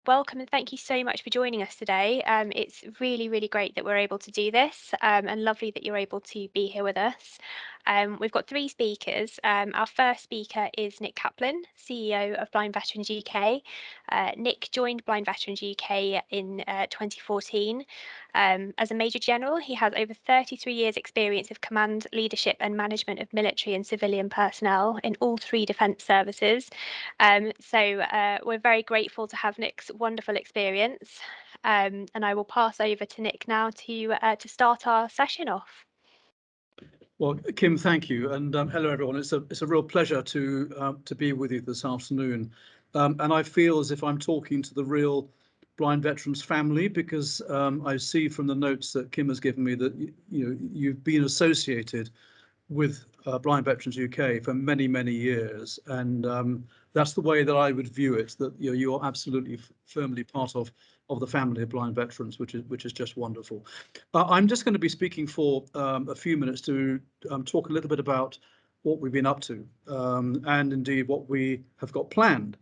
Welcome and thank you so much for joining us today. It's really, really great that we're able to do this and lovely that you're able to be here with us. We've got three speakers. Our first speaker is Nick Caplin, CEO of Blind Veterans UK. Nick joined Blind Veterans UK in 2014. As a Major General, he has over 33 years experience of command, leadership and management of military and civilian personnel in all three defence services. So we're very grateful to have Nick's wonderful experience. And I will pass over to Nick now to start our session off. Well, Kim, thank you, and hello everyone. It's a real pleasure to be with you this afternoon, and I feel as if I'm talking to the real blind veterans family because I see from the notes that Kim has given me that you've been associated with Blind Veterans UK for many, many years, and that's the way that I would view it. That you're absolutely firmly part of the family of blind veterans, which is just wonderful. I'm just going to be speaking for a few minutes to talk a little bit about what we've been up to, and indeed what we have got planned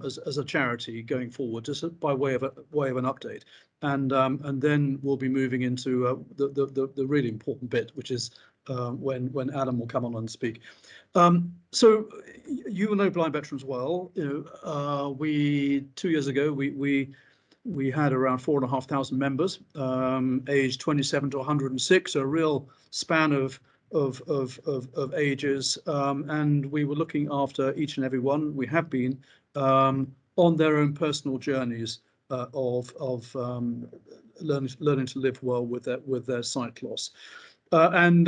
as a charity going forward, just by way of an update, and then we'll be moving into the really important bit, which is when Adam will come on and speak. So you will know Blind Veterans well. We 2 years ago we had around 4,500 members, aged 27 to 106, a real span of ages, and we were looking after each and every one. We have been on their own personal journeys of learning to live well with their sight loss, and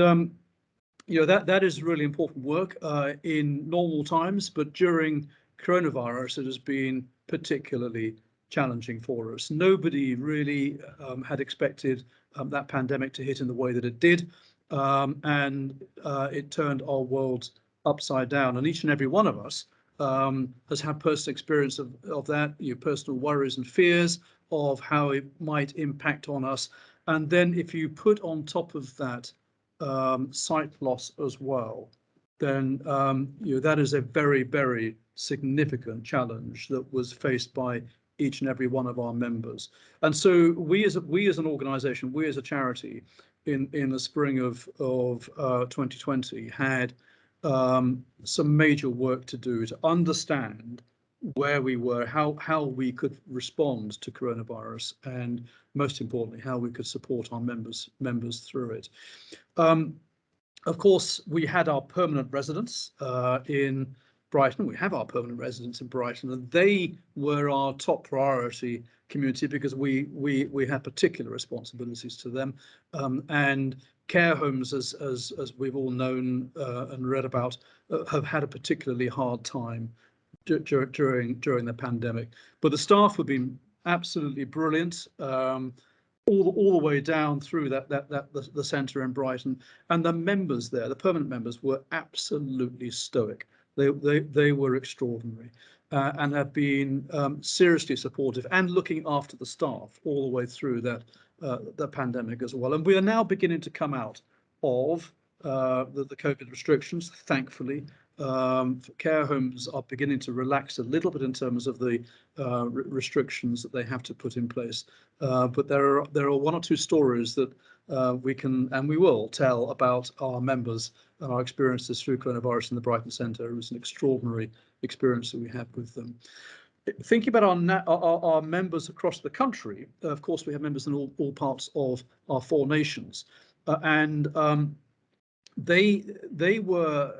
that is really important work in normal times, but during coronavirus it has been particularly challenging for us. Nobody really had expected that pandemic to hit in the way that it did, and it turned our world upside down. And each and every one of us has had personal experience of that, personal worries and fears of how it might impact on us. And then if you put on top of that sight loss as well, then that is a very, very significant challenge that was faced by each and every one of our members. And so we as an organisation, we as a charity, in the spring of 2020 had some major work to do to understand where we were, how we could respond to coronavirus, and most importantly, how we could support our members through it. Of course, we had our permanent residents in Brighton. We have our permanent residents in Brighton, and they were our top priority community because we had particular responsibilities to them. And care homes, as we've all known and read about, have had a particularly hard time during the pandemic. But the staff have been absolutely brilliant. All the way down through the centre in Brighton, and the members there, the permanent members, were absolutely stoic. They were extraordinary, and have been seriously supportive and looking after the staff all the way through the pandemic as well. And we are now beginning to come out of the COVID restrictions, thankfully. Care homes are beginning to relax a little bit in terms of the restrictions that they have to put in place, but there are one or two stories that we can and we will tell about our members and our experiences through coronavirus in the Brighton Centre. It was an extraordinary experience that we had with them. Thinking about our members across the country, of course we have members in all parts of our four nations, and they were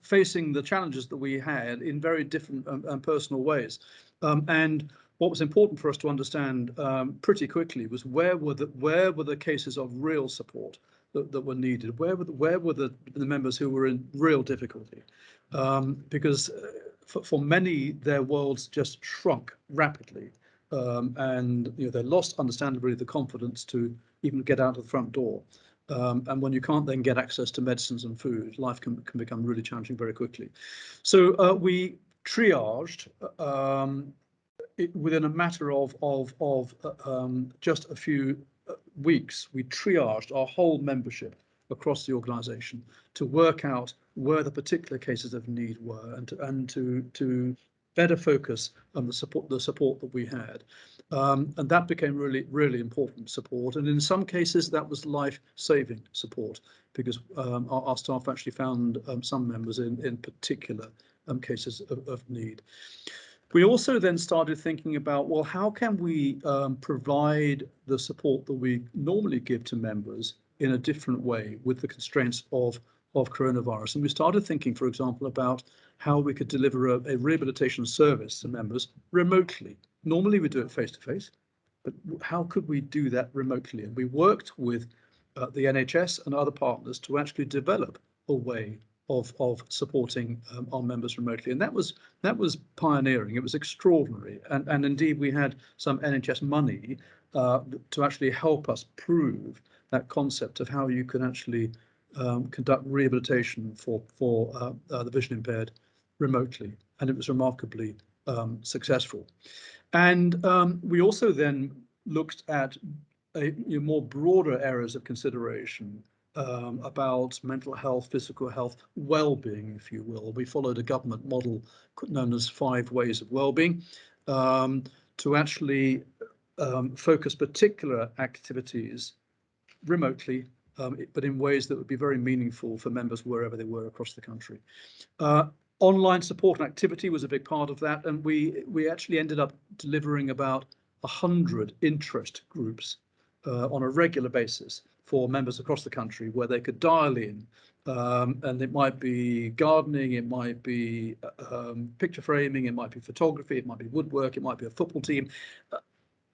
facing the challenges that we had in very different and personal ways. And what was important for us to understand pretty quickly was where were the cases of real support that were needed? Where were the members who were in real difficulty? Because for many, their worlds just shrunk rapidly, and they lost, understandably, the confidence to even get out of the front door. And when you can't then get access to medicines and food, life can become really challenging very quickly. So we triaged within a matter of just a few weeks. We triaged our whole membership across the organisation to work out where the particular cases of need were, and to better focus on the support that we had. And that became really, really important support. And in some cases, that was life-saving support, because our staff actually found some members in particular cases of need. We also then started thinking about, well, how can we provide the support that we normally give to members in a different way with the constraints of coronavirus? And we started thinking, for example, about how we could deliver a rehabilitation service to members remotely. Normally we do it face to face, but how could we do that remotely? And we worked with the NHS and other partners to actually develop a way of supporting our members remotely, and that was pioneering. It was extraordinary, and indeed we had some NHS money to actually help us prove that concept of how you can actually conduct rehabilitation for the vision impaired remotely, and it was remarkably successful. And we also then looked at more broader areas of consideration about mental health, physical health, well-being, if you will. We followed a government model known as 5 Ways of Wellbeing to actually focus particular activities remotely, but in ways that would be very meaningful for members wherever they were across the country. Online support and activity was a big part of that, and we actually ended up delivering about 100 interest groups on a regular basis for members across the country, where they could dial in, and it might be gardening, it might be picture framing, it might be photography, it might be woodwork, it might be a football team,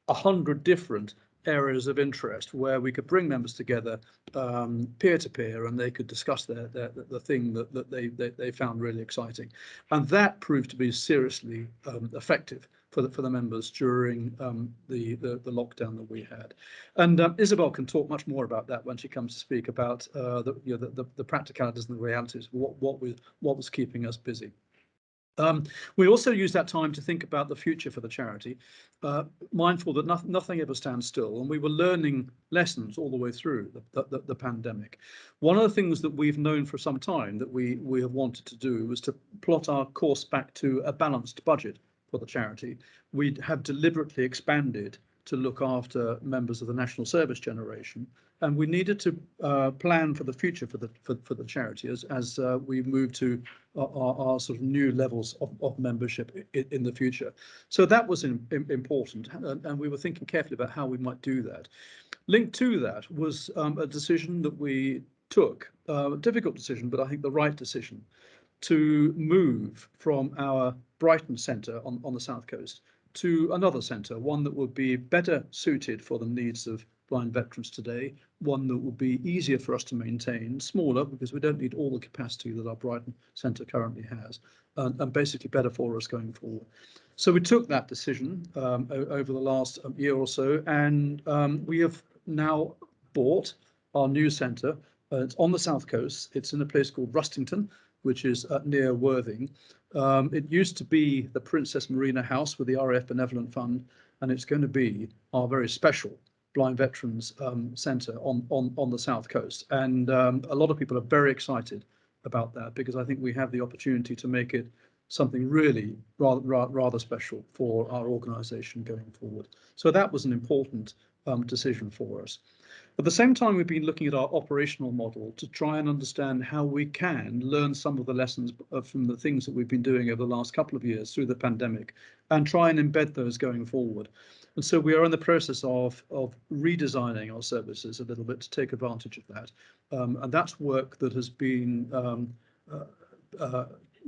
100 different areas of interest where we could bring members together peer to peer, and they could discuss the thing that they found really exciting, and that proved to be seriously effective for the members during the lockdown that we had. And Isabel can talk much more about that when she comes to speak about the practicalities and the realities of what was keeping us busy. We also used that time to think about the future for the charity, mindful that nothing ever stands still, and we were learning lessons all the way through the pandemic. One of the things that we've known for some time that we have wanted to do was to plot our course back to a balanced budget for the charity. We have deliberately expanded to look after members of the national service generation, and we needed to plan for the future for the charity as we move to our sort of new levels of membership in the future. So that was important, and we were thinking carefully about how we might do that. Linked to that was a decision that we took, a difficult decision, but I think the right decision, to move from our Brighton centre on the south coast to another centre, one that would be better suited for the needs of blind veterans today, one that would be easier for us to maintain, smaller because we don't need all the capacity that our Brighton centre currently has, and basically better for us going forward. So we took that decision over the last year or so, and we have now bought our new centre. It's on the south coast. It's in a place called Rustington, which is near Worthing. It used to be the Princess Marina House with the RAF Benevolent Fund, and it's going to be our very special Blind Veterans Centre on the south coast. And a lot of people are very excited about that, because I think we have the opportunity to make it something really rather special for our organisation going forward. So that was an important decision for us. At the same time, we've been looking at our operational model to try and understand how we can learn some of the lessons from the things that we've been doing over the last couple of years through the pandemic, and try and embed those going forward. And so we are in the process of redesigning our services a little bit to take advantage of that. And that's work that has been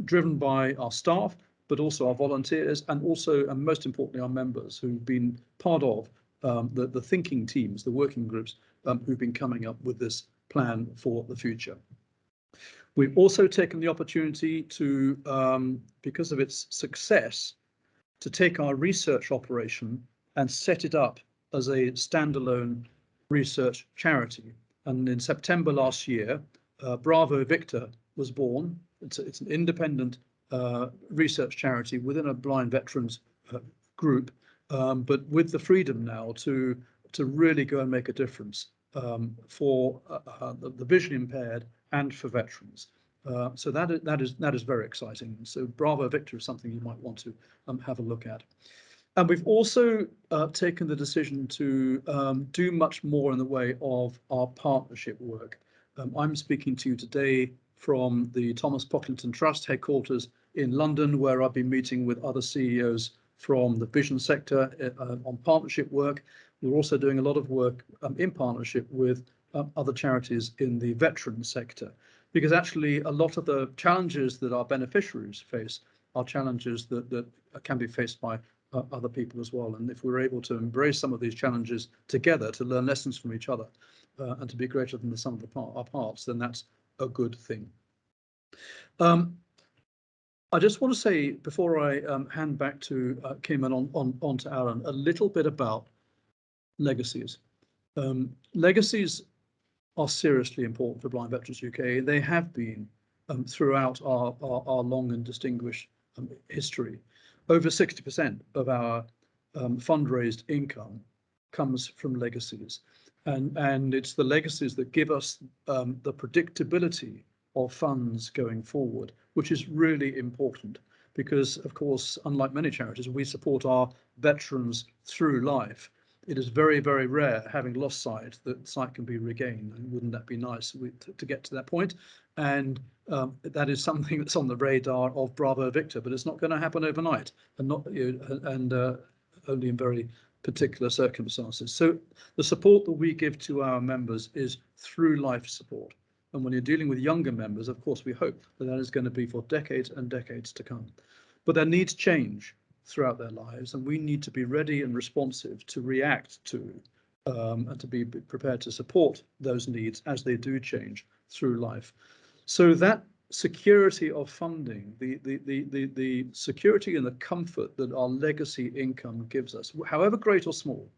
driven by our staff, but also our volunteers, and also, and most importantly, our members, who've been part of the thinking teams, the working groups, who've been coming up with this plan for the future. We've also taken the opportunity to, because of its success, to take our research operation and set it up as a standalone research charity. And in September last year, Bravo Victor was born. It's an independent research charity within a blind veterans group, but with the freedom now to really go and make a difference for the vision impaired and for veterans. So that is very exciting. So Bravo Victor is something you might want to have a look at. And we've also taken the decision to do much more in the way of our partnership work. I'm speaking to you today from the Thomas Pocklington Trust headquarters in London, where I've been meeting with other CEOs from the vision sector on partnership work. We're also doing a lot of work in partnership with other charities in the veteran sector, because actually a lot of the challenges that our beneficiaries face are challenges that can be faced by other people as well. And if we're able to embrace some of these challenges together, to learn lessons from each other, and to be greater than the sum of our parts, then that's a good thing. I just want to say, before I hand back to Kim and on to Alan, a little bit about legacies. Legacies are seriously important for Blind Veterans UK. They have been throughout our long and distinguished history. Over 60% of our fundraised income comes from legacies. And it's the legacies that give us the predictability of funds going forward, which is really important because, of course, unlike many charities, we support our veterans through life. It is very, very rare, having lost sight, that sight can be regained. And wouldn't that be nice to get to that point? And that is something that's on the radar of Bravo Victor, but it's not going to happen overnight, and not only in very particular circumstances. So the support that we give to our members is through life support. And when you're dealing with younger members, of course, we hope that that is going to be for decades and decades to come. But their needs change throughout their lives, and we need to be ready and responsive to react to and to be prepared to support those needs as they do change through life. So that security of funding, the security and the comfort that our legacy income gives us, however great or small,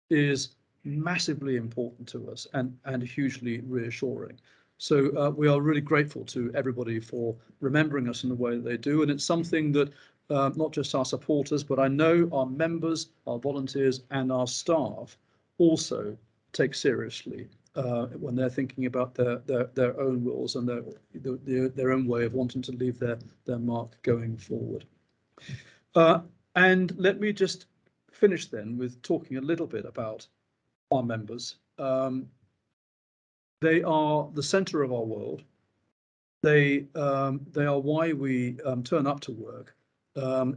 is massively important to us and hugely reassuring. So we are really grateful to everybody for remembering us in the way that they do. And it's something that not just our supporters, but I know our members, our volunteers, and our staff also take seriously when they're thinking about their own wills and their own way of wanting to leave their mark going forward. And let me just finish then with talking a little bit about our members. They are the centre of our world. They are why we turn up to work.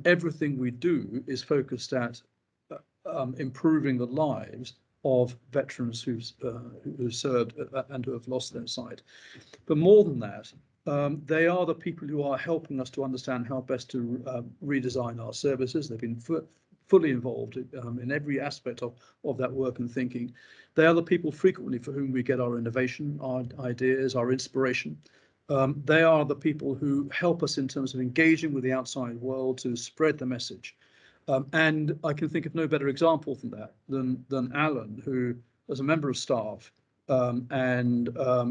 Everything we do is focused at improving the lives of veterans who served and who have lost their sight. But more than that, they are the people who are helping us to understand how best to redesign our services. They've been fully involved in every aspect of that work and thinking. They are the people frequently for whom we get our innovation, our ideas, our inspiration. They are the people who help us in terms of engaging with the outside world to spread the message. And I can think of no better example than that than Alan, who, as a member of staff and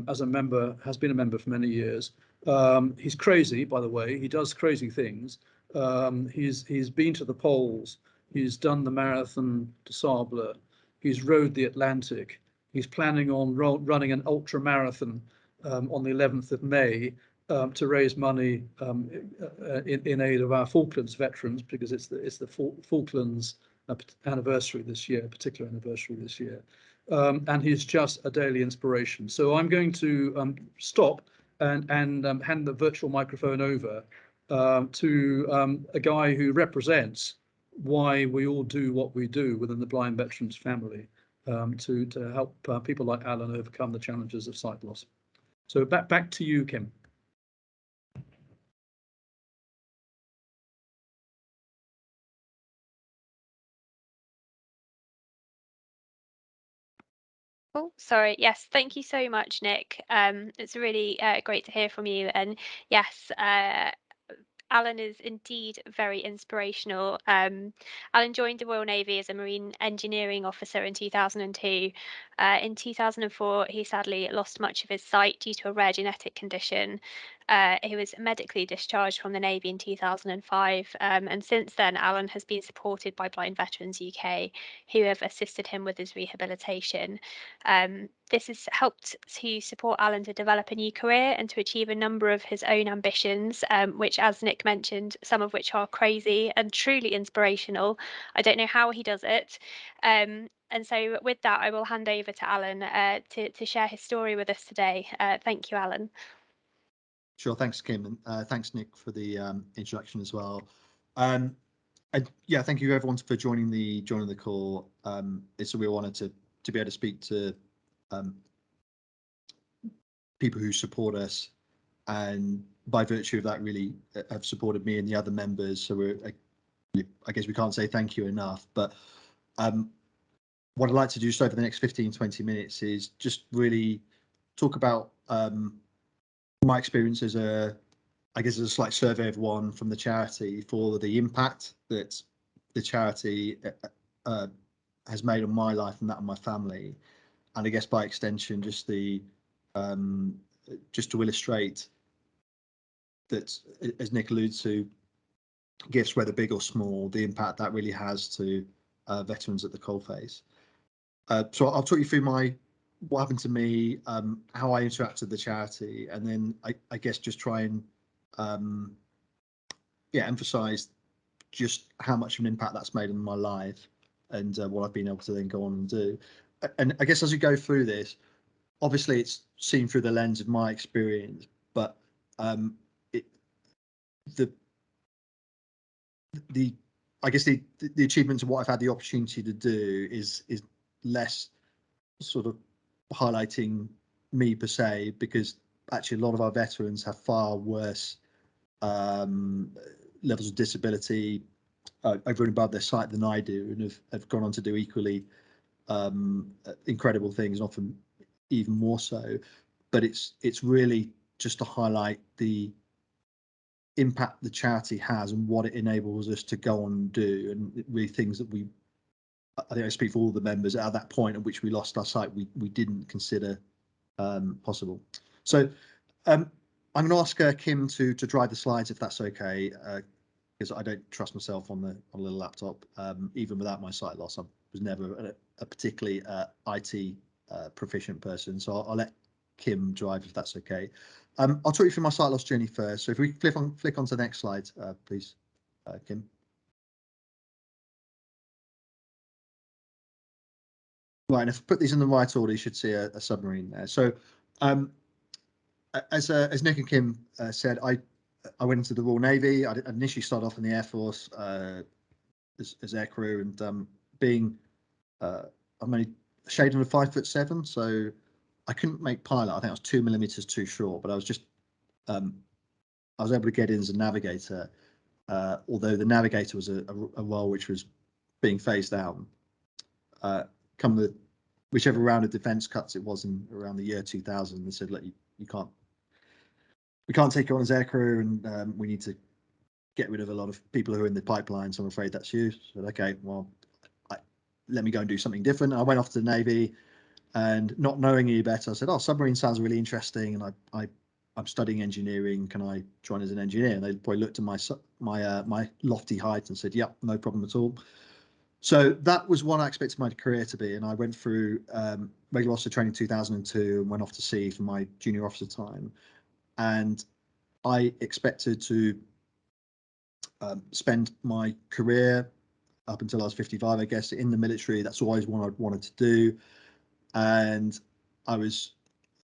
as a member, has been a member for many years. He's crazy, by the way. He does crazy things. He's been to the poles. He's done the Marathon des Sables. He's rowed the Atlantic. He's planning on running an ultra marathon on the 11th of May to raise money in aid of our Falklands veterans, because it's the Falklands anniversary this year, particular anniversary this year. And he's just a daily inspiration. So I'm going to stop and hand the virtual microphone over to a guy who represents why we all do what we do within the blind veterans family, to help people like Alan overcome the challenges of sight loss. So back to you, Kim. Oh, sorry. Yes, thank you so much, Nick. It's really great to hear from you. And yes, Alan is indeed very inspirational. Alan joined the Royal Navy as a marine engineering officer in 2002. In 2004, he sadly lost much of his sight due to a rare genetic condition. He was medically discharged from the Navy in 2005, and since then, Alan has been supported by Blind Veterans UK, who have assisted him with his rehabilitation. This has helped to support Alan to develop a new career and to achieve a number of his own ambitions, which, as Nick mentioned, some of which are crazy and truly inspirational. I don't know how he does it. And so with that, I will hand over to Alan to share his story with us today. Thank you, Alan. Sure, thanks, Kim, and thanks, Nick, for the introduction as well. And yeah, thank you everyone for joining the call. It's a real honour to be able to speak to people who support us, and by virtue of that, really have supported me and the other members. So I guess we can't say thank you enough. But what I'd like to do just over the next 15-20 minutes is just really talk about my experience as a slight survey of one from the charity for the impact that the charity has made on my life and that of my family, and I guess by extension just the just to illustrate that, as Nick alluded to, gifts whether big or small, the impact that really has to veterans at the coalface. So I'll talk you through what happened to me, how I interacted with the charity, and then I guess just try and emphasize just how much of an impact that's made on my life and what I've been able to then go on and do. And I guess as we go through this, obviously it's seen through the lens of my experience, but I guess the achievements of what I've had the opportunity to do is less sort of highlighting me per se, because actually a lot of our veterans have far worse levels of disability over and above their sight than I do, and have gone on to do equally incredible things, and often even more so. But it's really just to highlight the impact the charity has and what it enables us to go on and do, and really things that I think I speak for all the members, at that point at which we lost our sight, we didn't consider possible. So I'm going to ask Kim to drive the slides, if that's okay, because I don't trust myself on a little laptop. Even without my sight loss, I was never a particularly IT proficient person. So I'll let Kim drive, if that's okay. I'll talk you through my sight loss journey first. So if we flick on to the next slide, please, Kim. Right, and if I put these in the right order, you should see a submarine there. So as Nick and Kim said, I went into the Royal Navy. I initially started off in the Air Force as air crew, and being I'm only a shade under 5'7", so I couldn't make pilot. I think I was 2 millimeters too short, but I was just I was able to get in as a navigator, although the navigator was a role which was being phased out. Come the whichever round of defence cuts it was in around the year 2000, they said, look, we can't take you on as aircrew, and we need to get rid of a lot of people who are in the pipeline, so I'm afraid that's you. So okay, well, let me go and do something different. I went off to the Navy, and not knowing any better, I said, oh, submarine sounds really interesting, and I'm studying engineering, can I join as an engineer? And they probably looked at my lofty height and said, yep, no problem at all. So that was what I expected my career to be, and I went through regular officer training in 2002 and went off to sea for my junior officer time. And I expected to spend my career up until I was 55, I guess, in the military. That's always what I'd wanted to do. And I was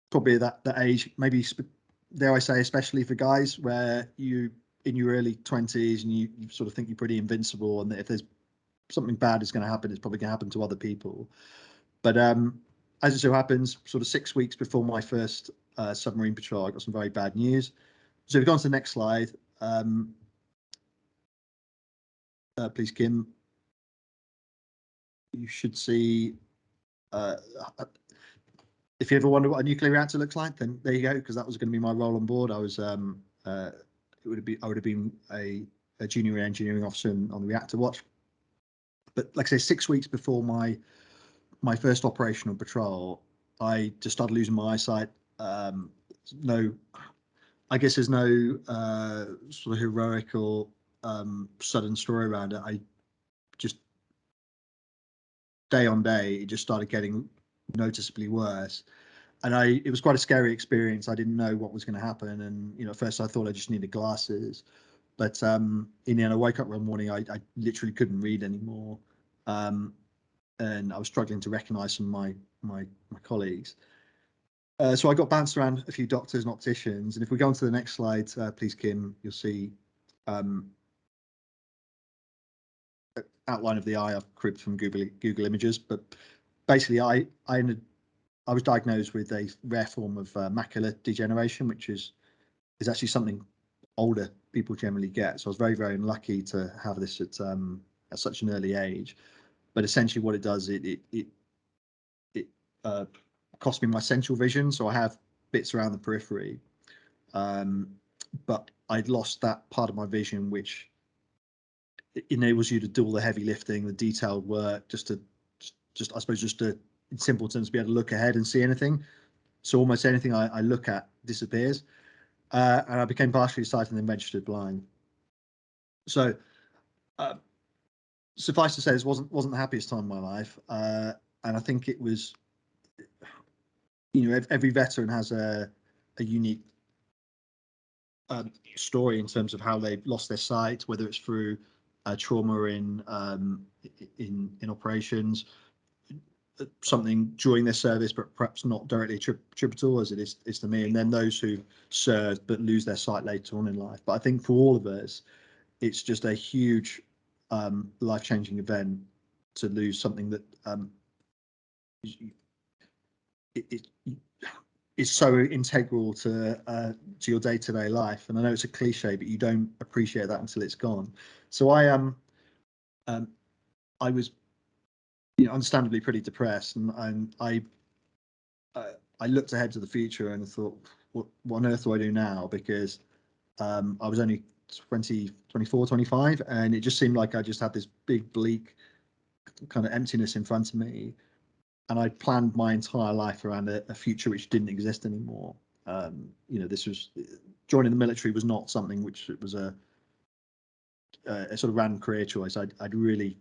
probably at that age, maybe, dare I say, especially for guys, where you in your early 20s and you sort of think you're pretty invincible, and that if there's something bad is going to happen, it's probably going to happen to other people. But as it so happens, sort of 6 weeks before my first submarine patrol, I got some very bad news. So we've gone to the next slide. Please, Kim. You should see, if you ever wonder what a nuclear reactor looks like, then there you go, because that was going to be my role on board. I was, I would have been a junior engineering officer on the reactor watch. But like I say, 6 weeks before my first operational patrol, I just started losing my eyesight. No, I guess there's no sort of heroic or sudden story around it. I just, day on day, it just started getting noticeably worse. And it was quite a scary experience. I didn't know what was going to happen. And, at first I thought I just needed glasses. But in the end, I woke up one morning, I literally couldn't read anymore. And I was struggling to recognize some of my colleagues. So I got bounced around a few doctors and opticians. And if we go on to the next slide, please, Kim, you'll see outline of the eye I've cribbed from Google Images. But basically, I was diagnosed with a rare form of macular degeneration, which is actually something older people generally get. So I was very, very unlucky to have this at such an early age. But essentially, what it does, it cost me my central vision. So I have bits around the periphery, but I'd lost that part of my vision, which enables you to do all the heavy lifting, the detailed work, just to in simple terms, be able to look ahead and see anything. So almost anything I look at disappears. And I became partially sighted and then registered blind. So suffice to say, this wasn't the happiest time of my life. And I think it was, every veteran has a unique story in terms of how they've lost their sight, whether it's through trauma in operations, something during their service, but perhaps not directly attributable as it is to me, and then those who serve but lose their sight later on in life. But I think for all of us, it's just a huge life-changing event to lose something that is so integral to your day-to-day life. And I know it's a cliche, but you don't appreciate that until it's gone. So I was understandably pretty depressed, and I looked ahead to the future and thought, what on earth do I do now? Because I was only 24, 25, and it just seemed like I just had this big, bleak kind of emptiness in front of me. And I planned my entire life around a future which didn't exist anymore. This was, joining the military was not something which it was a sort of random career choice. I'd really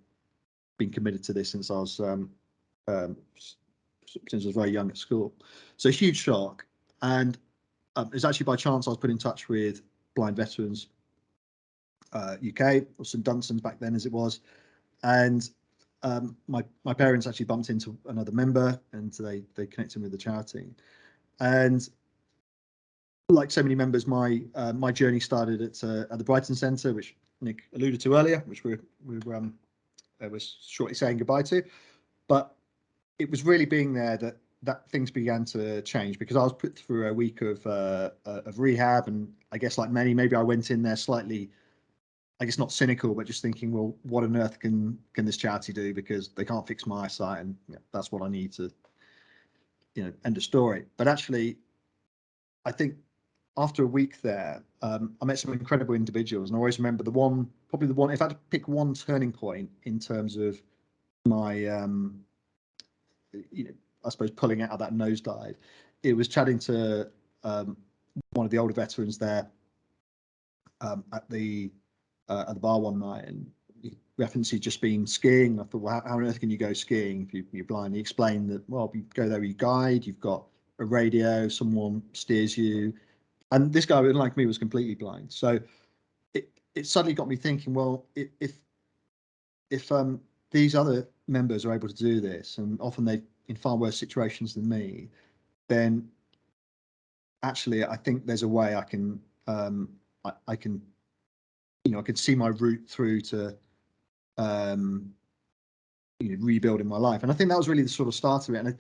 been committed to this since I was very young at school. So huge shock. And it was actually by chance I was put in touch with Blind Veterans UK, or St Dunstan's back then as it was. And my parents actually bumped into another member, and they connected with the charity. And like so many members, my journey started at the Brighton Centre, which Nick alluded to earlier, which we was shortly saying goodbye to. But it was really being there that things began to change, because I was put through a week of rehab, and I guess like many, maybe I went in there slightly, I guess not cynical, but just thinking, well, what on earth can this charity do, because they can't fix my eyesight, and that's what I need to, end of story. But actually, I think after a week there, I met some incredible individuals, and I always remember probably the one, if I had to pick one turning point in terms of my, I suppose pulling out of that nosedive, it was chatting to one of the older veterans there at the bar one night, and he referenced he'd just been skiing. I thought, well, how on earth can you go skiing if you're blind? He explained that, well, you go there, you guide, you've got a radio, someone steers you. And this guy, like me, was completely blind. So it suddenly got me thinking, well, if these other members are able to do this, and often they in far worse situations than me, then actually I think there's a way I can I can I could see my route through to rebuilding my life. And I think that was really the sort of start of it. And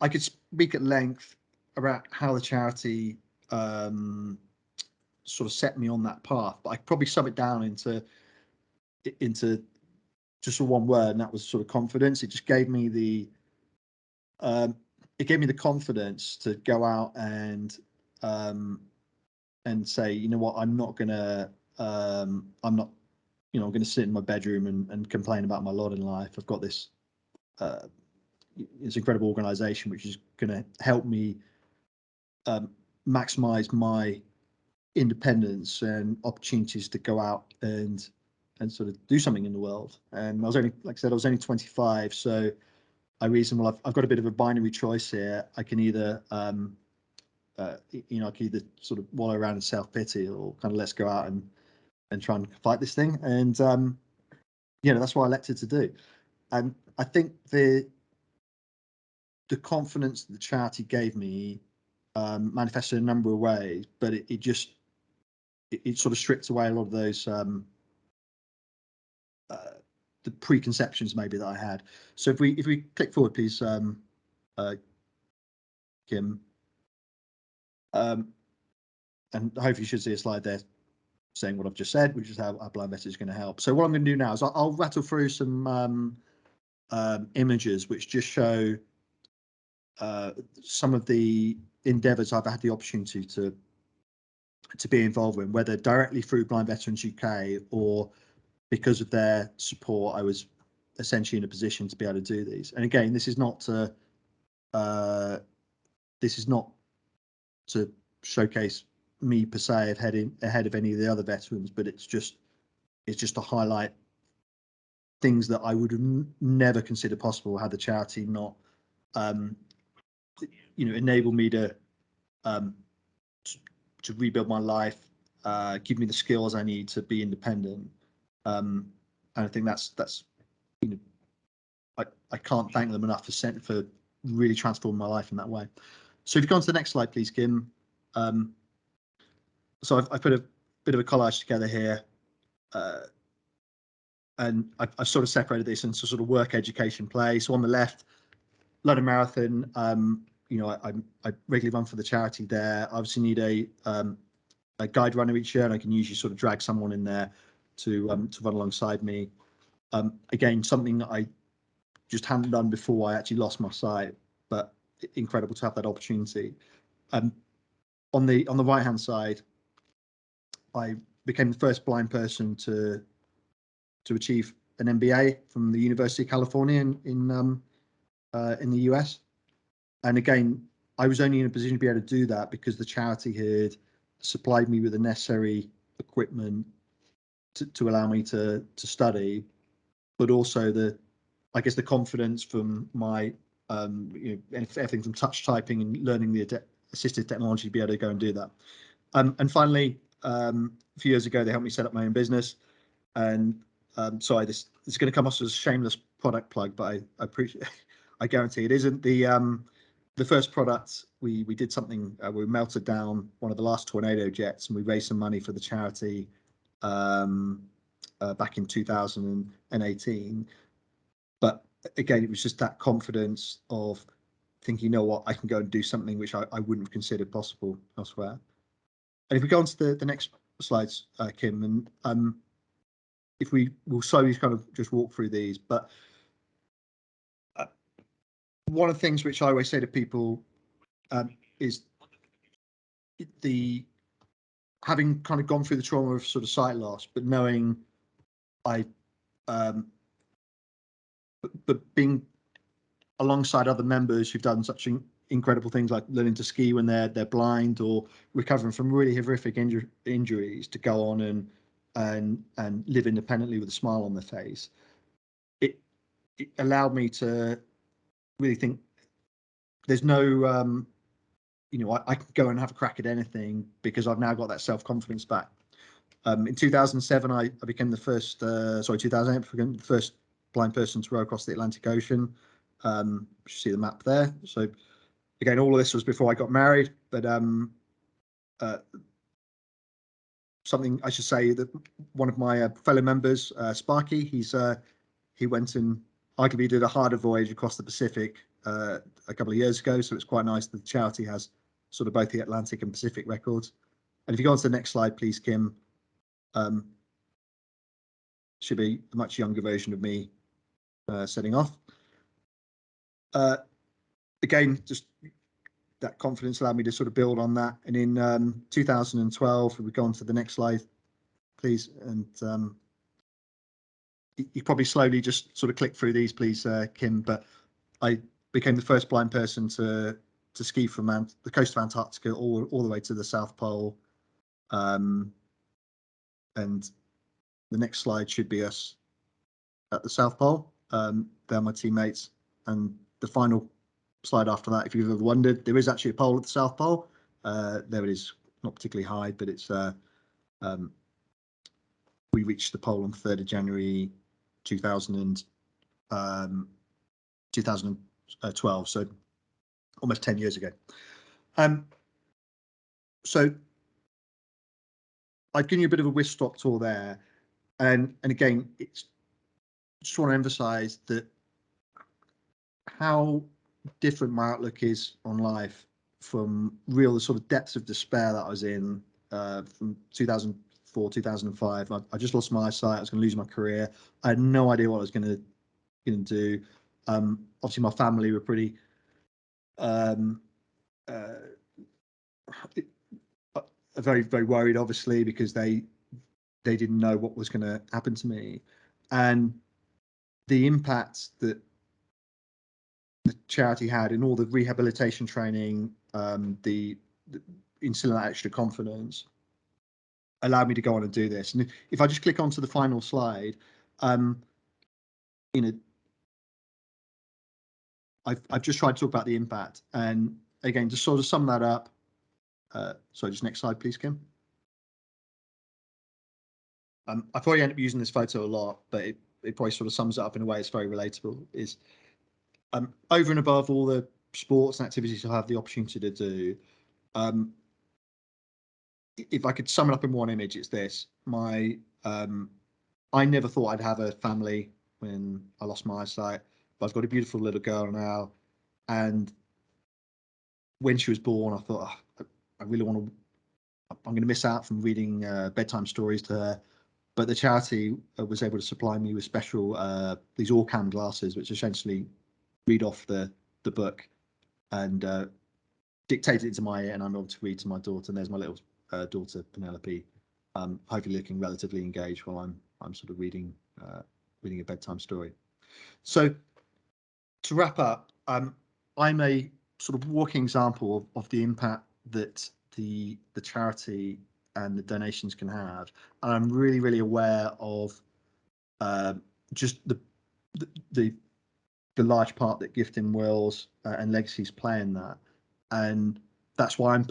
I could speak at length about how the charity sort of set me on that path, but I could probably sum it down into just one word, and that was sort of confidence. It just gave me the confidence to go out and say, you know what, I'm not gonna I'm not I'm going to sit in my bedroom and complain about my lot in life. I've got this incredible organization which is going to help me maximize my independence and opportunities to go out and sort of do something in the world. And I was only, like I said, I was only 25, so I reasoned, well, I've got a bit of a binary choice here. I can either you know, I can either sort of wallow around in self-pity, or kind of let's go out and try and fight this thing. And you know, that's what I elected to do. And I think the confidence that the charity gave me manifested in a number of ways, but it just sort of stripped away a lot of those the preconceptions maybe that I had. So if we click forward, please, Kim, and hopefully you should see a slide there saying what I've just said, which is how our blind vet is going to help. So what I'm going to do now is I'll rattle through some images which just show some of the endeavours I've had the opportunity to be involved in, whether directly through Blind Veterans UK or because of their support. I was essentially in a position to be able to do these. And again, this is not to showcase me per se ahead of any of the other veterans, but it's just to highlight things that I would have never considered possible had the charity not you know, enable me to rebuild my life, give me the skills I need to be independent. And I think that's you know, I can't thank them enough for really transforming my life in that way. So if you go on to the next slide, please, Kim. So I've put a bit of a collage together here, and I've sort of separated this into sort of work, education, play. So on the left, London Marathon. You know, I regularly run for the charity there. I obviously need a guide runner each year, and I can usually sort of drag someone in there to run alongside me. Again, something that I just hadn't done before I actually lost my sight, but incredible to have that opportunity. On the right hand side, I became the first blind person to achieve an MBA from the University of California in the US. And again, I was only in a position to be able to do that because the charity had supplied me with the necessary equipment to allow me to study, but also I guess the confidence from my you know, everything from touch typing and learning the assistive technology to be able to go and do that. And finally, a few years ago, they helped me set up my own business. And sorry, this is going to come off as a shameless product plug, but I appreciate. I guarantee it isn't. The first product we did something. We melted down one of the last tornado jets, and we raised some money for the charity back in 2018. But again, it was just that confidence of thinking, you know what, I can go and do something which I wouldn't have considered possible elsewhere. And if we go on to the next slides, Kim, and if we'll slowly kind of just walk through these, but one of the things which I always say to people is having kind of gone through the trauma of sort of sight loss, but knowing but being alongside other members who've done such incredible things like learning to ski when they're blind, or recovering from really horrific injuries to go on and live independently with a smile on their face. It allowed me to really think there's no you know, I can go and have a crack at anything because I've now got that self-confidence back. In 2007, I became the first 2008, I became the first blind person to row across the Atlantic Ocean. You see the map there. So again, all of this was before I got married, but something I should say that one of my fellow members, Sparky, he went and arguably did a harder voyage across the Pacific a couple of years ago. So it's quite nice that the charity has sort of both the Atlantic and Pacific records. And if you go on to the next slide, please, Kim, should be a much younger version of me setting off. Again, just that confidence allowed me to sort of build on that. And in 2012, we go on to the next slide, please. And you probably slowly just sort of click through these, please, Kim. But I became the first blind person to ski from the coast of Antarctica all the way to the South Pole. And the next slide should be us at the South Pole. They're my teammates. And the final slide after that, if you've ever wondered, there is actually a pole at the South Pole. There it is, not particularly high, but it's we reached the pole on 3rd of January 2012, so almost 10 years ago. So I've given you a bit of a whistle-stop tour there, and again, it's just want to emphasize that how different my outlook is on life from the sort of depths of despair that I was in from 2004, 2005. I just lost my eyesight. I was going to lose my career. I had no idea what I was going to do. Obviously, my family were pretty very, very worried, obviously, because they didn't know what was going to happen to me, and the impact that the charity had in all the rehabilitation training, the instilling that extra confidence, allowed me to go on and do this. And if I just click onto the final slide, you know, I've just tried to talk about the impact, and again, just sort of sum that up. Sorry, just next slide, please, Kim. I probably end up using this photo a lot, but it probably sort of sums it up in a way it's very relatable. Is over and above all the sports and activities I have the opportunity to do, if I could sum it up in one image, it's this. I never thought I'd have a family when I lost my eyesight, but I've got a beautiful little girl now. And when she was born, I thought, oh, I really want to, I'm going to miss out from reading bedtime stories to her. But the charity was able to supply me with special, these Orcam glasses, which essentially read off the book and dictate it into my ear, and I'm able to read to my daughter. And there's my little daughter, Penelope, hopefully looking relatively engaged while I'm sort of reading a bedtime story. So to wrap up, I'm a sort of walking example of the impact that the charity and the donations can have, and I'm really, really aware of just the large part that gifting wills and legacies play in that, and that's why I've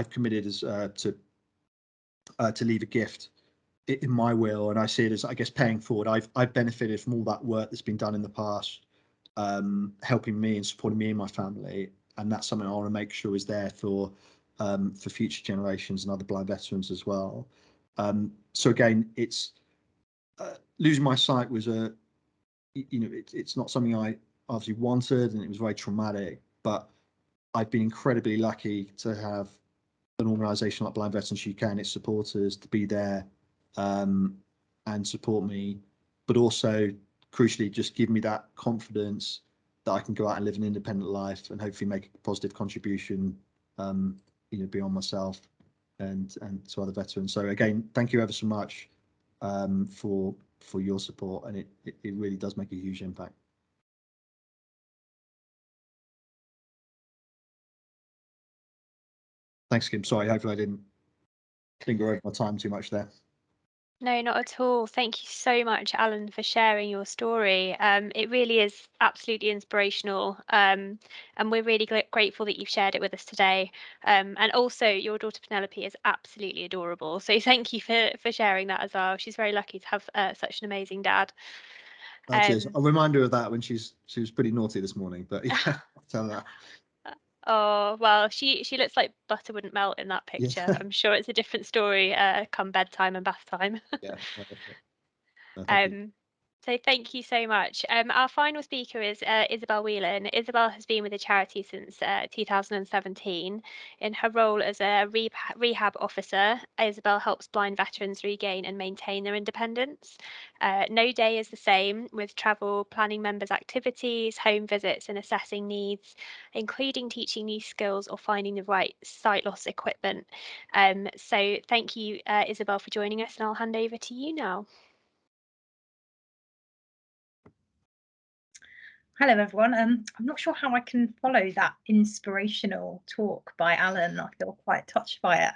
committed as to leave a gift in my will, and I see it as, I guess, paying forward. I've benefited from all that work that's been done in the past, helping me and supporting me and my family, and that's something I want to make sure is there for future generations and other blind veterans as well. So again, it's losing my sight was it's not something I obviously wanted, and it was very traumatic, but I've been incredibly lucky to have an organisation like Blind Veterans UK and its supporters to be there and support me, but also crucially just give me that confidence that I can go out and live an independent life and hopefully make a positive contribution, beyond myself and to other veterans. So again, thank you ever so much for your support, and it really does make a huge impact. Thanks, Kim. Sorry, hopefully I didn't finger over my time too much there. No, not at all. Thank you so much, Alan, for sharing your story. It really is absolutely inspirational, and we're really grateful that you've shared it with us today. And also, your daughter Penelope is absolutely adorable. So thank you for sharing that as well. She's very lucky to have such an amazing dad. Cheers. I'll remind her of that when she was pretty naughty this morning, but yeah, I'll tell her that. Oh, well, she looks like butter wouldn't melt in that picture. Yeah. I'm sure it's a different story come bedtime and bath time. Yeah. No, thank you. So thank you so much. Our final speaker is Isabel Whelan. Isabel has been with the charity since 2017. In her role as a rehab officer, Isabel helps blind veterans regain and maintain their independence. No day is the same, with travel, planning members' activities, home visits, and assessing needs, including teaching new skills or finding the right sight loss equipment. So thank you, Isabel, for joining us, and I'll hand over to you now. Hello everyone. I'm not sure how I can follow that inspirational talk by Alan. I feel quite touched by it.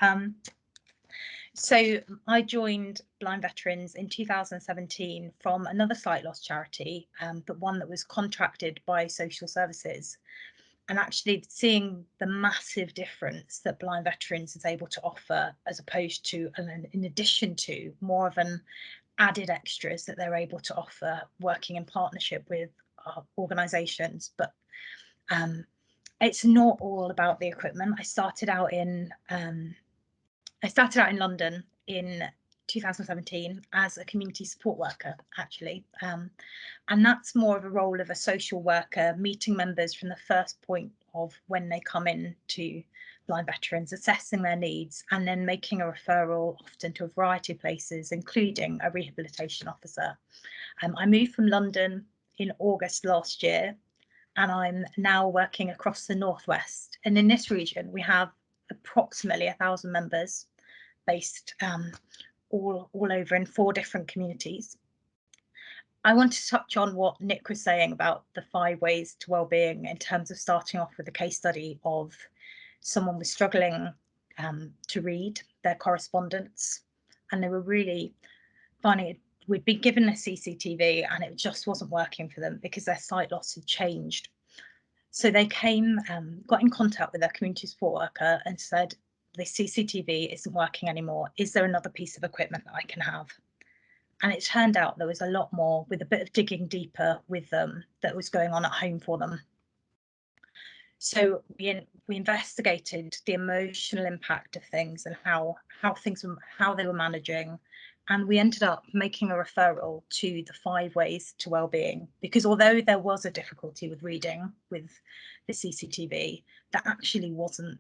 So I joined Blind Veterans in 2017 from another sight loss charity, but one that was contracted by social services. And actually seeing the massive difference that Blind Veterans is able to offer, as opposed to, and in addition to, more of an added extras that they're able to offer working in partnership with organisations. But it's not all about the equipment. I started out in London in 2017 as a community support worker, actually. And that's more of a role of a social worker, meeting members from the first point of when they come in to Blind Veterans, assessing their needs, and then making a referral, often to a variety of places, including a rehabilitation officer. I moved from London in August last year, and I'm now working across the Northwest. And in this region, we have approximately 1,000 members based all over in 4 different communities. I want to touch on what Nick was saying about the 5 ways to wellbeing, in terms of starting off with a case study of someone was struggling to read their correspondence, and they were really finding it. We'd been given a CCTV and it just wasn't working for them because their sight loss had changed. So they came, got in contact with their community support worker and said, the CCTV isn't working anymore. Is there another piece of equipment that I can have? And it turned out there was a lot more, with a bit of digging deeper with them, that was going on at home for them. So we investigated the emotional impact of things and how they were managing, and we ended up making a referral to the 5 ways to wellbeing, because although there was a difficulty with reading with the CCTV, that actually wasn't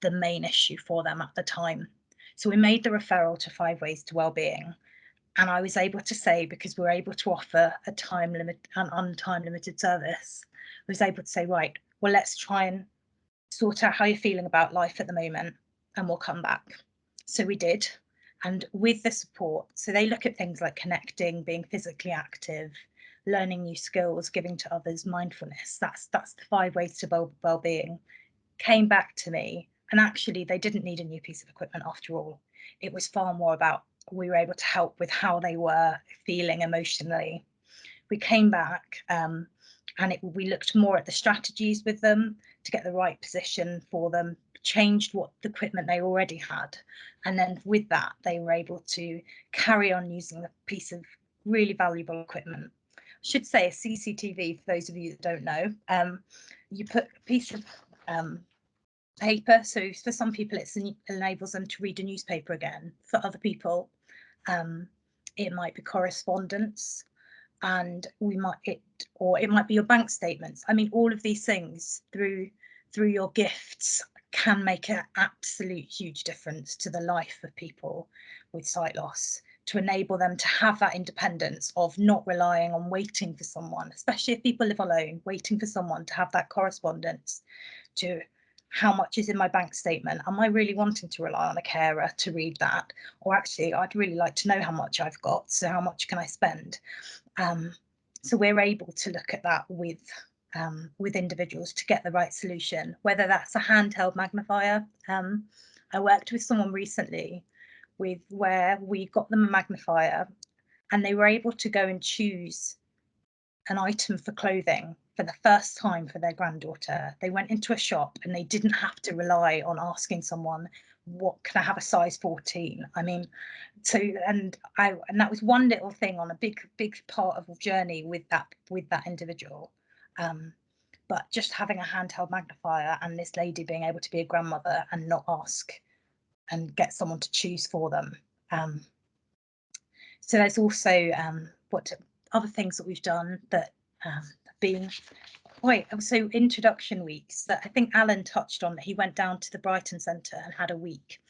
the main issue for them at the time. So we made the referral to 5 ways to wellbeing, and I was able to say, because we were able to offer an untime limited service, I was able to say, right, well, let's try and sort out how you're feeling about life at the moment, and we'll come back. So we did. And with the support, so they look at things like connecting, being physically active, learning new skills, giving to others, mindfulness. That's the 5 ways to well-being. Came back to me, and actually they didn't need a new piece of equipment after all. It was far more about, we were able to help with how they were feeling emotionally. We came back and we looked more at the strategies with them to get the right position for them, changed what the equipment they already had, and then with that they were able to carry on using the piece of really valuable equipment. I should say a CCTV, for those of you that don't know, you put a piece of paper, so for some people it enables them to read a newspaper again. For other people it might be correspondence, and it might be your bank statements. I mean, all of these things through your gifts can make an absolute huge difference to the life of people with sight loss, to enable them to have that independence of not relying on waiting for someone, especially if people live alone, waiting for someone to have that correspondence, to how much is in my bank statement? Am I really wanting to rely on a carer to read that? Or actually, I'd really like to know how much I've got, so how much can I spend? So we're able to look at that with individuals to get the right solution, whether that's a handheld magnifier. I worked with someone recently where we got them a magnifier, and they were able to go and choose an item for clothing for the first time for their granddaughter. They went into a shop and they didn't have to rely on asking someone, what can I have a size 14? I mean, so and that was one little thing on a big part of the journey with that individual. But just having a handheld magnifier and this lady being able to be a grandmother and not ask and get someone to choose for them. So there's also what other things that we've done that have been quite, so introduction weeks that I think Alan touched on, that he went down to the Brighton Centre and had a week.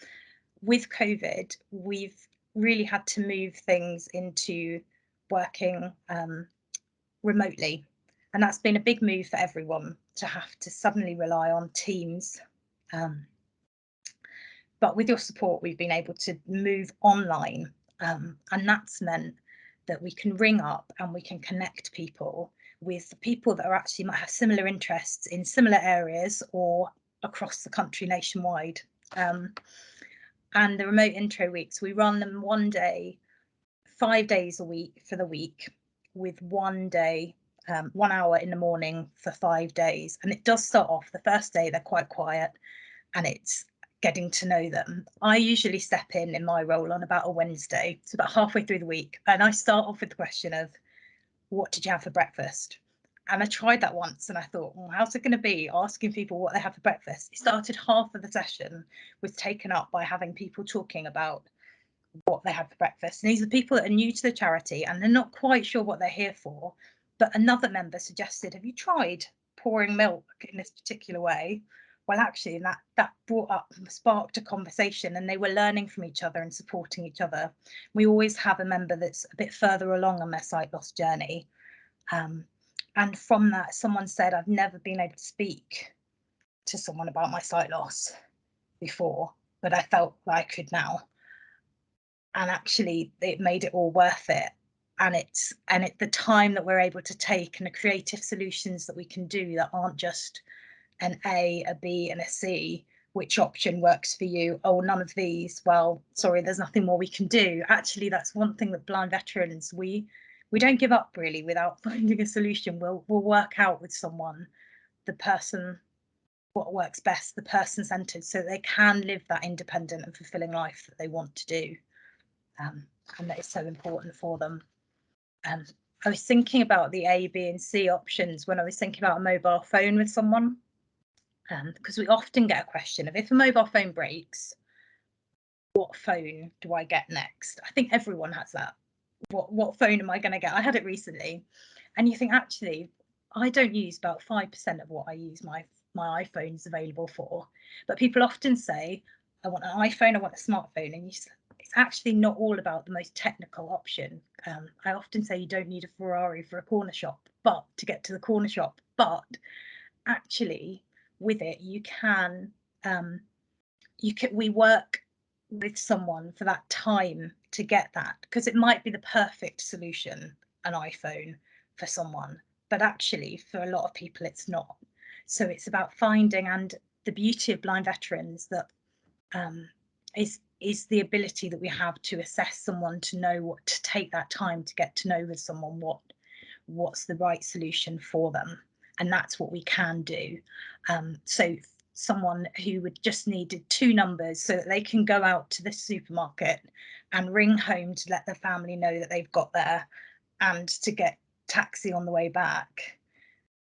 With COVID, we've really had to move things into working remotely, and that's been a big move for everyone to have to suddenly rely on Teams. But with your support, we've been able to move online, and that's meant that we can ring up and we can connect people with people that are actually might have similar interests in similar areas or across the country nationwide. And the remote intro weeks, we run them one day, 5 days a week for the week, with 1 day, 1 hour in the morning for 5 days. And it does start off, the first day they're quite quiet and it's getting to know them. I usually step in my role on about a Wednesday, so about halfway through the week, and I start off with the question of, what did you have for breakfast? And I tried that once and I thought, well, how's it going to be asking people what they have for breakfast? It started half of the session was taken up by having people talking about what they had for breakfast. And these are people that are new to the charity and they're not quite sure what they're here for. But another member suggested, have you tried pouring milk in this particular way? Well, actually, that brought up, sparked a conversation, and they were learning from each other and supporting each other. We always have a member that's a bit further along on their sight loss journey. And from that, someone said, I've never been able to speak to someone about my sight loss before, but I felt like I could now. And actually, it made it all worth it. And it's the time that we're able to take and the creative solutions that we can do that aren't just an A, a B, and a C. Which option works for you? Oh, none of these. Well, sorry, there's nothing more we can do. Actually, that's one thing that blind veterans, we don't give up really without finding a solution. We'll work out with someone, the person, what works best, the person centered, so they can live that independent and fulfilling life that they want to do. And that is so important for them. I was thinking about the A, B, and C options when I was thinking about a mobile phone with someone, because we often get a question of, if a mobile phone breaks, what phone do I get next? I think everyone has that. What phone am I going to get? I had it recently, and you think, actually, I don't use about 5% of what I use my iPhone's available for. But people often say, I want an iPhone, I want a smartphone, and it's actually not all about the most technical option. I often say you don't need a Ferrari for a corner shop, but to get to the corner shop, but actually with it you can we work with someone for that time to get that, because it might be the perfect solution, an iPhone, for someone, but actually for a lot of people it's not. So it's about finding, and the beauty of blind veterans that is the ability that we have to assess someone, to know what to take that time to get to know with someone what's the right solution for them, and that's what we can do. So someone who would just needed 2 numbers so that they can go out to the supermarket and ring home to let their family know that they've got there and to get taxi on the way back.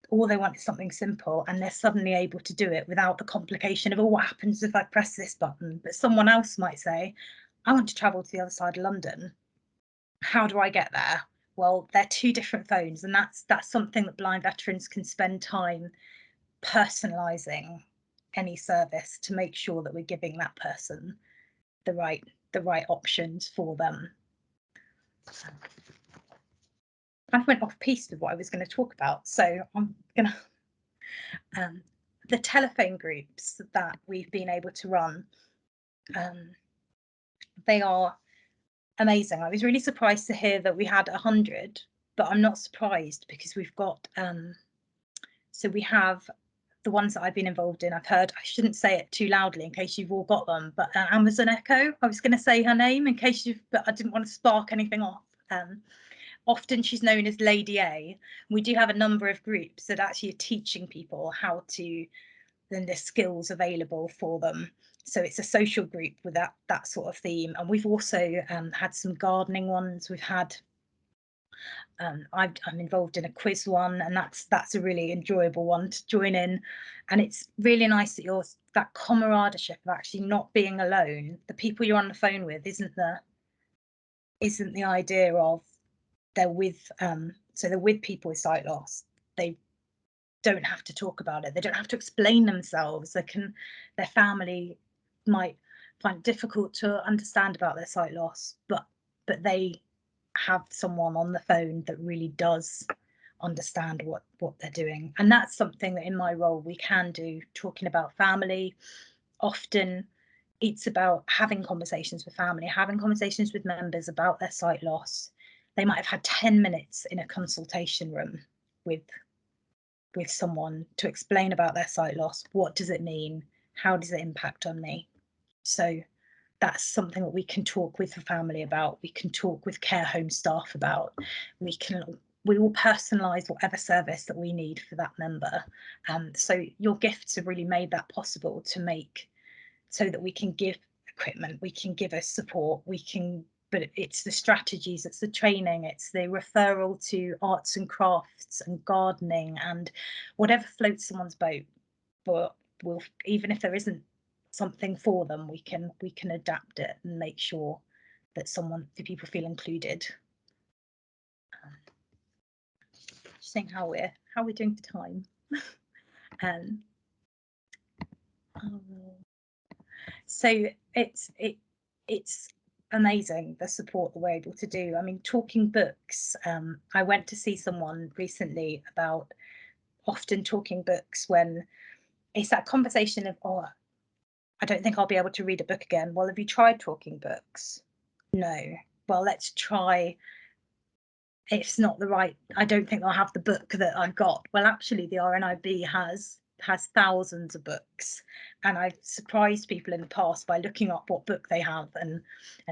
All they want is something simple, and they're suddenly able to do it without the complication of, oh, what happens if I press this button? But someone else might say, I want to travel to the other side of London. How do I get there? Well, they're 2 different phones, and that's something that blind veterans can spend time personalising any service to make sure that we're giving that person the right options for them. I went off piece with what I was going to talk about, so I'm gonna the telephone groups that we've been able to run, they are amazing. I was really surprised to hear that we had 100, but I'm not surprised, because we've got so we have the ones that I've been involved in. I've heard, I shouldn't say it too loudly in case you've all got them, but Amazon Echo, I was going to say her name in case you've, but I didn't want to spark anything off. Often she's known as Lady A. We do have a number of groups that actually are teaching people how to, then there's skills available for them. So it's a social group with that sort of theme. And we've also had some gardening ones. We've had I'm involved in a quiz one, and that's a really enjoyable one to join in. And it's really nice that you're that camaraderie of actually not being alone. The people you're on the phone with isn't the idea of they're with so they're with people with sight loss. They don't have to talk about it. They don't have to explain themselves. Their family might find it difficult to understand about their sight loss, but they have someone on the phone that really does understand what they're doing. And that's something that in my role we can do, talking about family. Often it's about having conversations with family, having conversations with members about their sight loss. They might have had 10 minutes in a consultation room with someone to explain about their sight loss. What does it mean? How does it impact on me? So that's something that we can talk with the family about. We can talk with care home staff about. We will personalise whatever service that we need for that member. So your gifts have really made that possible to make so that we can give equipment, we can give us support, but it's the strategies, it's the training, it's the referral to arts and crafts and gardening and whatever floats someone's boat. But even if there isn't something for them, we can adapt it and make sure that the people feel included. Just think how we're doing for time. So it's amazing the support that we're able to do. I mean, talking books. I went to see someone recently about often talking books when it's that conversation of, oh, I don't think I'll be able to read a book again. Well, have you tried talking books? No. Well, let's try. It's not the right. I don't think I'll have the book that I've got. Well, actually, the RNIB has thousands of books, and I've surprised people in the past by looking up what book they have and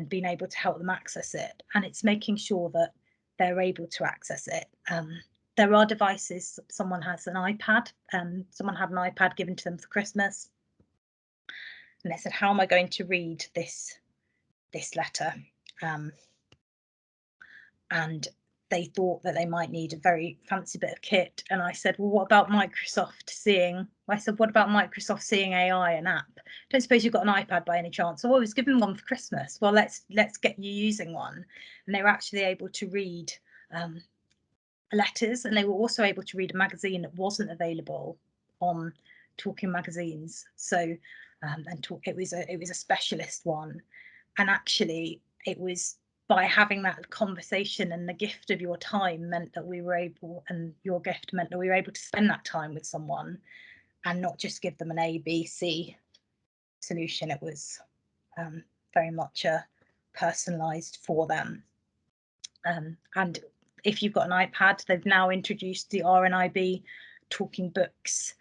being able to help them access it. And it's making sure that they're able to access it. There are devices. Someone has an iPad. Someone had an iPad given to them for Christmas, and they said, "How am I going to read this letter?" And they thought that they might need a very fancy bit of kit. And I said, well, what about Microsoft seeing AI an app? Don't suppose you've got an iPad by any chance? Oh, I was given one for Christmas. Well, let's get you using one. And they were actually able to read letters, and they were also able to read a magazine that wasn't available on Talking magazines. So it was a specialist one. And actually it was by having that conversation, and the gift of your time meant that we were able, and your gift meant that we were able to spend that time with someone and not just give them an A, B, C solution. It was very much a personalised for them. And if you've got an iPad, they've now introduced the RNIB talking books.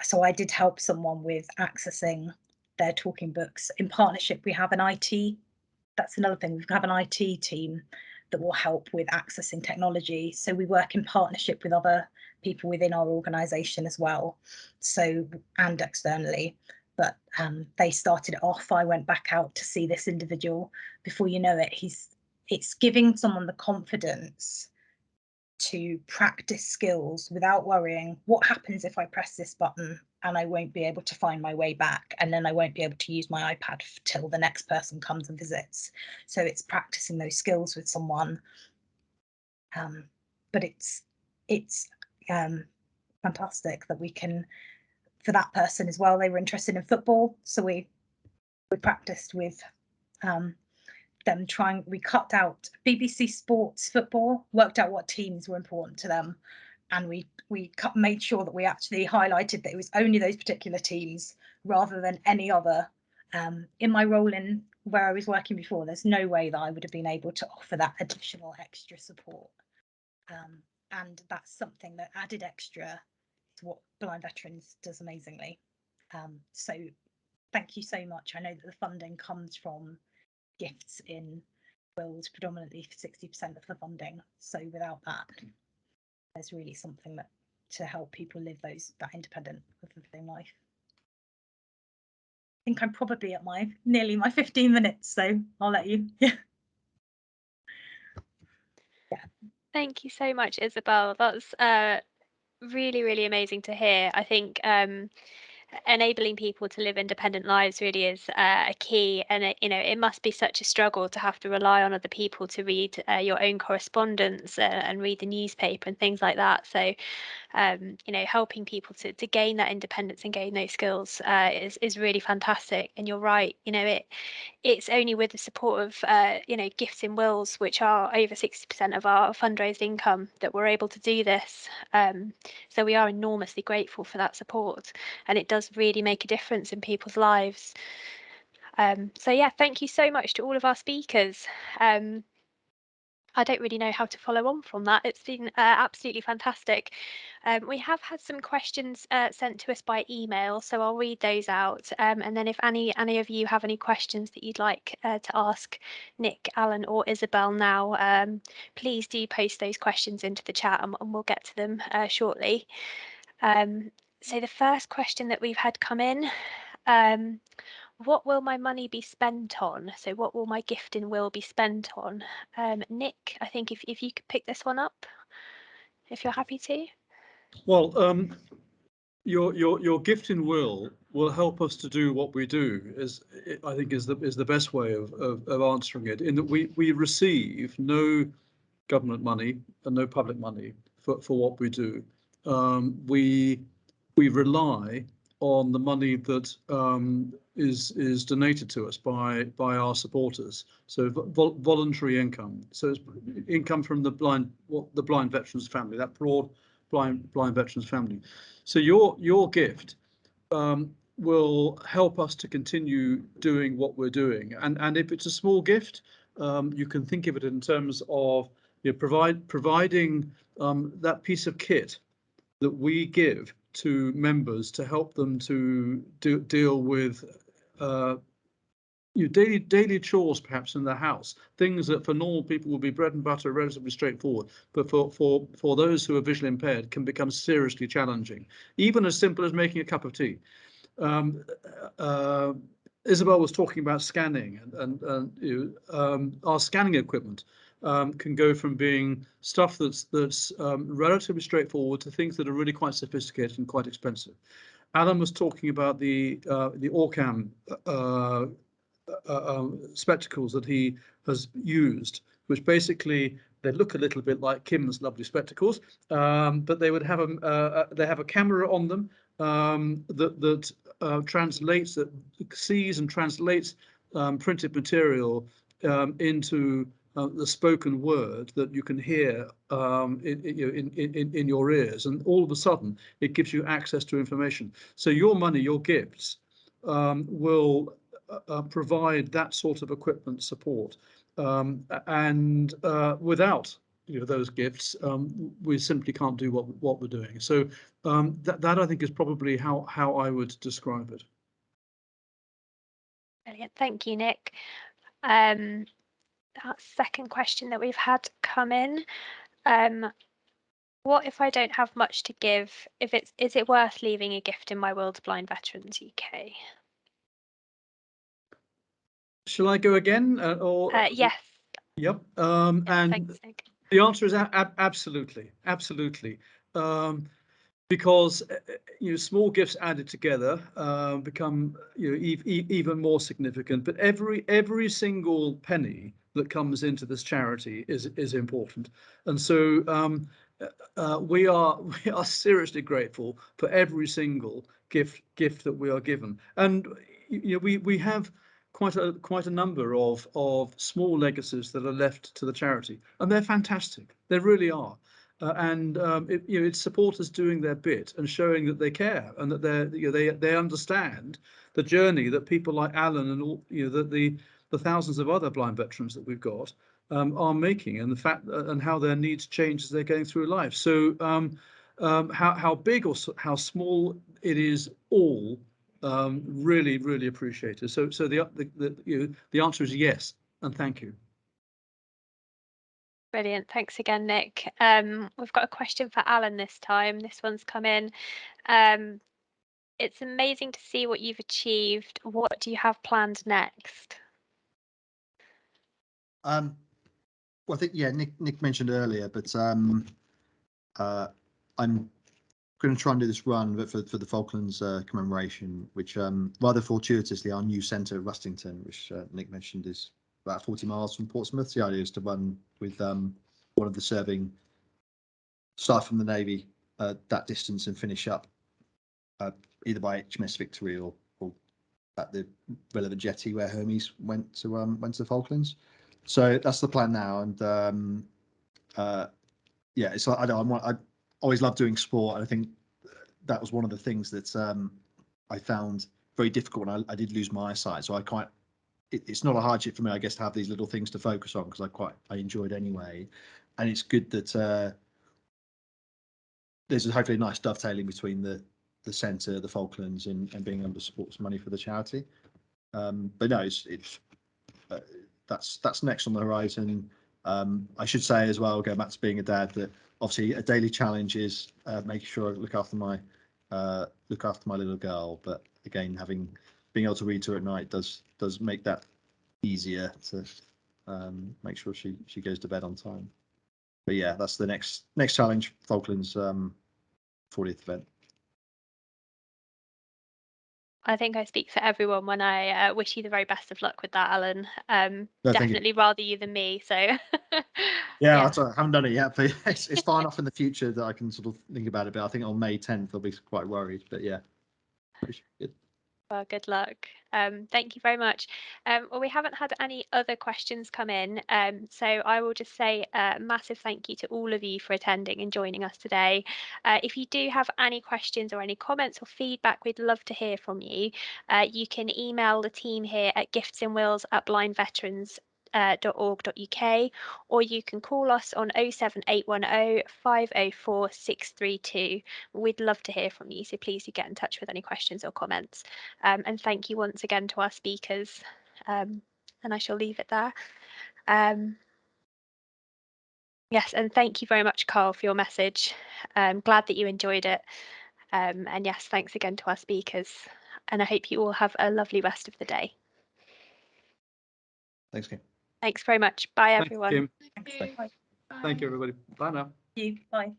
So I did help someone with accessing their talking books. In partnership, we have an IT. That's another thing. We have an IT team that will help with accessing technology. So we work in partnership with other people within our organisation as well, so, and externally. But they started it off. I went back out to see this individual. Before you know it, it's giving someone the confidence to practice skills without worrying what happens if I press this button and I won't be able to find my way back, and then I won't be able to use my iPad till the next person comes and visits. So it's practicing those skills with someone. But it's fantastic that we can, for that person as well, they were interested in football, so we practiced with them we cut out BBC Sports football, worked out what teams were important to them, and we made sure that we actually highlighted that it was only those particular teams rather than any other. In my role in where I was working before, there's no way that I would have been able to offer that additional extra support. And that's something that added extra to what Blind Veterans does amazingly. So thank you so much. I know that the funding comes from gifts in wills, predominantly for 60% of the funding. So without that, there's really something that to help people live that independent of living life. I think I'm probably at nearly my 15 minutes, so I'll let you. Yeah. Thank you so much, Isabel. That's really, really amazing to hear. I think enabling people to live independent lives really is a key, and it must be such a struggle to have to rely on other people to read your own correspondence and read the newspaper and things like that. So helping people to gain that independence and gain those skills is really fantastic. And you're right, it's only with the support of gifts in wills, which are over 60% of our fundraised income, that we're able to do this. So we are enormously grateful for that support, and it does really make a difference in people's lives. So yeah, thank you so much to all of our speakers. I don't really know how to follow on from that. It's been absolutely fantastic. We have had some questions sent to us by email, so I'll read those out. And then if any of you have any questions that you'd like to ask Nick, Alan, or Isabel now, please do post those questions into the chat, and we'll get to them shortly. So the first question that we've had come in, what will my money be spent on? So what will my gifting will be spent on? Nick, I think if you could pick this one up, if you're happy to. Well, your gifting will help us to do what we do, I think is the best way of answering it, in that we receive no government money and no public money for what we do. We rely on the money that is donated to us by our supporters. So voluntary income. So it's income from the blind veterans family, that broad blind veterans family. So your gift will help us to continue doing what we're doing. And if it's a small gift, you can think of it in terms of providing that piece of kit that we give to members to help them to deal with daily chores, perhaps in the house, things that for normal people will be bread and butter, relatively straightforward, but for those who are visually impaired can become seriously challenging, even as simple as making a cup of tea. Isabel was talking about scanning, and our scanning equipment can go from being stuff that's relatively straightforward to things that are really quite sophisticated and quite expensive. Alan was talking about the Orcam spectacles that he has used, which basically they look a little bit like Kim's lovely spectacles, but they would have they have a camera on them that translates, that sees and translates printed material into the spoken word that you can hear in your ears, and all of a sudden it gives you access to information. So your money, your gifts, will provide that sort of equipment support, and without those gifts, we simply can't do what we're doing. So that I think is probably how I would describe it. Brilliant, thank you, Nick. That second question that we've had come in, what if I don't have much to give? Is it worth leaving a gift in my will to Blind Veterans UK? Shall I go again? Yes. Yep. Yeah, And thanks, Nick. the answer is absolutely, absolutely. Because small gifts added together become even more significant. But every single penny that comes into this charity is important, and so we are seriously grateful for every single gift that we are given. And we have quite a number of small legacies that are left to the charity, and they're fantastic. They really are. And it's supporters doing their bit and showing that they care and that they understand the journey that people like Alan and all the thousands of other blind veterans that we've got are making, and the fact and how their needs change as they're going through life. So how big or how small it is, all really appreciated. So the answer is yes, and thank you. Brilliant. Thanks again, Nick. We've got a question for Alan this time. This one's come in. It's amazing to see what you've achieved. What do you have planned next? Well, I think, yeah, Nick mentioned earlier, but I'm going to try and do this run, but for the Falklands commemoration, which rather fortuitously our new centre at Rustington, which Nick mentioned, is about 40 miles from Portsmouth. The idea is to run with one of the serving staff from the Navy that distance and finish up either by HMS Victory or at the relevant jetty where Hermes went to the Falklands. So that's the plan now, and yeah, it's like I always love doing sport, and I think that was one of the things that I found very difficult when I did lose my eyesight. So it's not a hardship for me, I guess, to have these little things to focus on, because I enjoyed anyway, and it's good that there's hopefully a nice dovetailing between the centre, the Falklands, and being able to support some money for the charity. But no, it's that's next on the horizon. I should say as well, going back to being a dad, that obviously a daily challenge is making sure I look after my little girl. But again, being able to read to her at night does make that easier to make sure she goes to bed on time. But yeah, that's the next challenge, Falklands 40th event. I think I speak for everyone when I wish you the very best of luck with that, Alan. No, thank you. Definitely rather you than me. So Yeah, I haven't done it yet, but it's far enough in the future that I can sort of think about it. But I think on May 10th I'll be quite worried. But yeah, good. Well, good luck. Thank you very much. Well, we haven't had any other questions come in, so I will just say a massive thank you to all of you for attending and joining us today. If you do have any questions or any comments or feedback, we'd love to hear from you. You can email the team here at giftsinwills@blindveterans.org.uk, or you can call us on 07810 504 632. We'd love to hear from you, so please do get in touch with any questions or comments. And thank you once again to our speakers. And I shall leave it there. Yes, and thank you very much, Carl, for your message. I'm glad that you enjoyed it. And yes, thanks again to our speakers. And I hope you all have a lovely rest of the day. Thanks, Kim. Thanks very much. Bye, Thanks, everyone. Kim. Thanks. Thanks. Bye. Thank you, everybody. Bye now. You. Bye.